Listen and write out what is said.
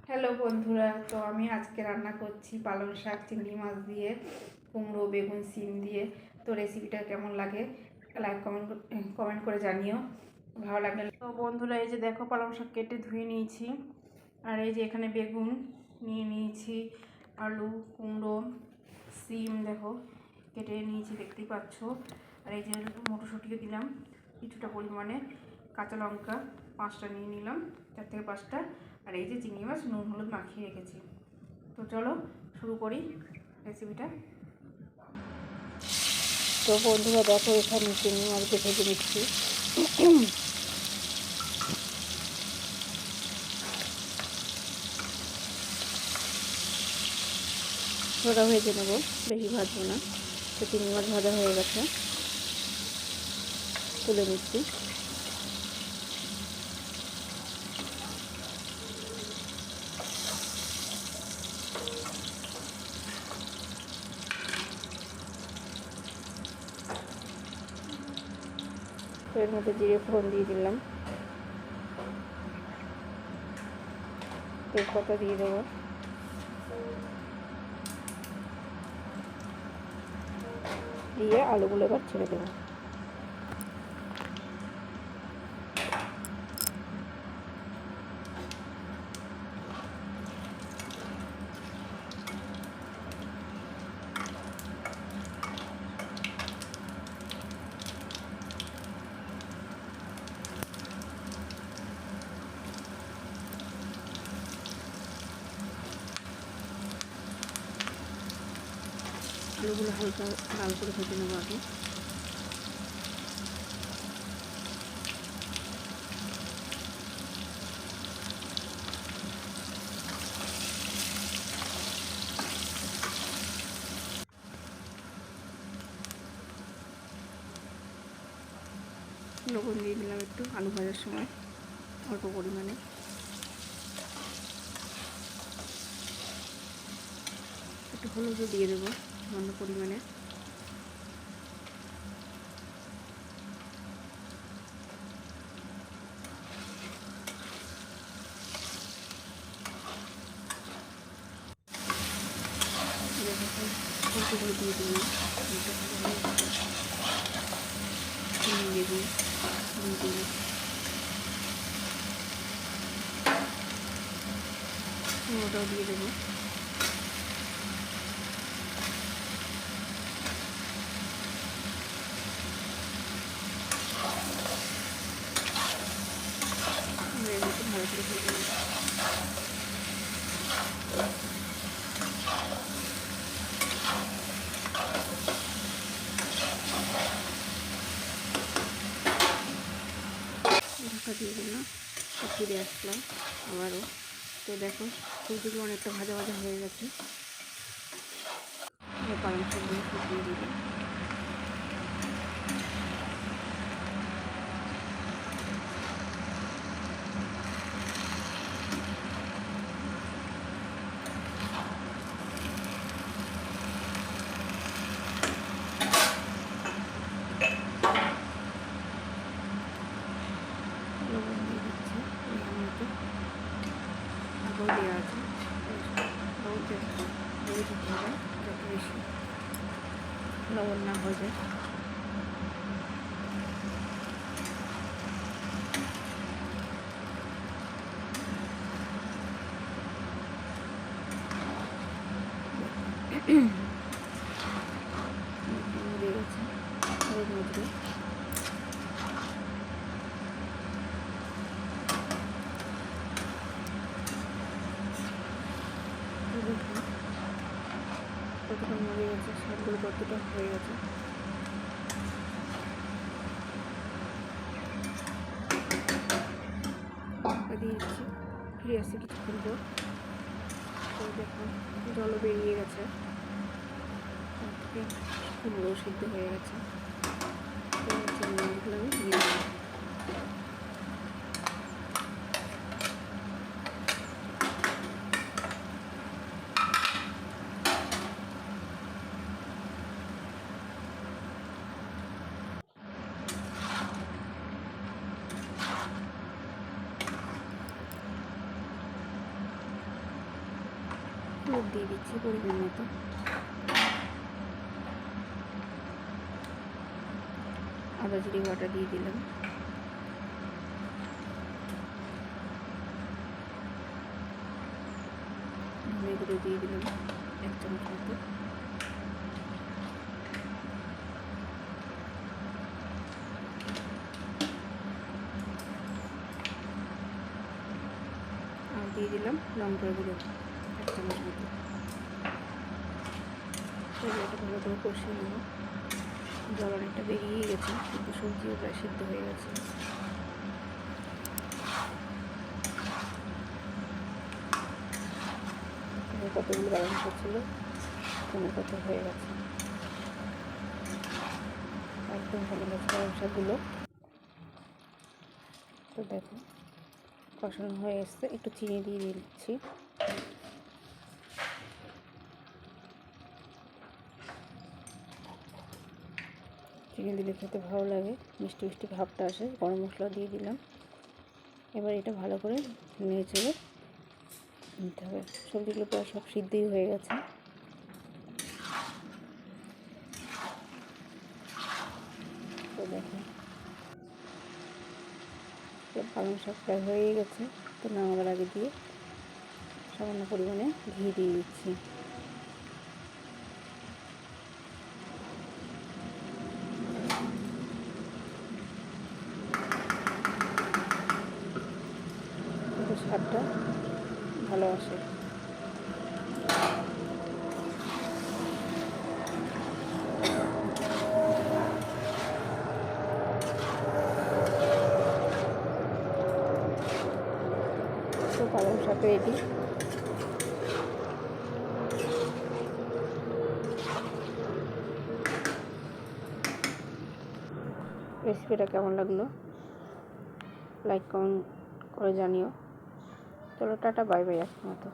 Hello বন্ধুরা, তো আমি আজকে রান্না করছি পালং শাক চিংড়ি মাছ দিয়ে, কুমড়ো বেগুন সিম দিয়ে। তো রেসিপিটা কেমন লাগে লাইক কমেন্ট করে জানিও। ভালো লাগলে তো বন্ধুরা, এই যে দেখো পালং শাক কেটে ধুয়ে নিয়েছি, আর এই যে এখানে বেগুন নিয়ে নিয়েছি, আলু কুমড়ো সিম দেখো কেটে নিয়েছি, দেখতেই পাচ্ছ। আর এই যে মটরশুঁটিও দিলাম কিছুটা পরিমাণে, কাঁচা লঙ্কা 5টা নিয়ে নিলাম, 4 থেকে 5টা। আর এই যে চিংড়ি মাছ নুন হলুদ মাখিয়ে রেখেছি। তো চলো শুরু করি রেসিপিটা। তো বন্ধুরা দেখো, এখানে চিংড়ি মাছকে ভেজে নিচ্ছি। ওটা ভেজে নেবো, বেশি ভাজবো না। তো চিংড়ি মাছ ভাজা হয়ে গেছে, তুলে নিচ্ছি। এর মধ্যে জিরে ফোড়ন দিয়ে দিলাম, তেজপাতা দিয়ে দেবো, দিয়ে আলুগুলো এবার ছেড়ে দেবো। আলুগুলো হালকা লাল করে ভেজে নেবো আগে। লবণ দিয়ে দিলাম একটু আলু ভাজার সময়, অল্প পরিমাণে। একটু হলুদও দিয়ে দেবো সামান্য পরিমাণে। অল্প করে দিয়ে দিলাম লেবু দিয়ে দিলাম, ওটাও দিয়ে দেবো। ভালো করে ভেজে নেব। ঢাকা দিয়ে দিলাম, ফিরে আসলাম আবারও। তো দেখো সবজিগুলো অনেকটা ভাজা ভাজা হয়ে গেছে, পালং শাকগুলো ফুটিয়ে দিলাম। লবণ দিয়ে দিচ্ছি মতো, আগেও দেওয়া আছে, লবণ দিতে হবে যত বেশি লবণ না হয়ে যায়। দিয়ে গেছে এর মধ্যে কতটা মরে গেছে, সবগুলো কতটা হয়ে গেছে। দিয়ে দিচ্ছি, ফিরে আসছি কিছুক্ষণ পর। তো দেখুন জলও বেরিয়ে গেছে, কুমড়ো সিদ্ধ হয়ে গেছে। মাছগুলো আমি দিয়ে দিলাম। হলুদ দিয়ে দিচ্ছি পরিমাণ মতো। আদা জিরে বাটা দিয়ে দিলাম। ধনে গুঁড়ো দিয়ে দিলাম 1 চামচ মতো। আর দিয়ে দিলাম লঙ্কার গুঁড়ো 1 চামচ মতো। এটা ভালো করে কষিয়ে নেব। জল অনেকটা বেরিয়েই গেছে, কিন্তু সবজিও প্রায় সিদ্ধ হয়ে গেছে। কতগুলো পালং শাক ছিল, কত হয়ে গেছে, একদম ভালো গেছে পালং শাকগুলো। তো দেখো কষানো হয়ে এসছে, একটু চিনি দিয়ে দিচ্ছি। চিনি দিলে খেতে ভালো লাগে, মিষ্টি মিষ্টি ভাবটা আসে। গরম মশলা দিয়ে দিলাম। এবার এটা ভালো করে নেড়ে চেড়ে নিতে হবে। সবজিগুলো প্রায় সব সিদ্ধই হয়ে গেছে। তো দেখো পালং শাক প্রায় হয়েই গেছে। তো নামাবার আগে দিয়ে সামান্য পরিমাণে ঘি দিয়ে দিচ্ছি। স্বাদটা ভালো আসে। তো পালং শাক রেডি। রেসিপিটা কেমন লাগলো লাইক কমেন্ট করে জানিও। চলো টাটা, বাই বাই, আজকের মতো।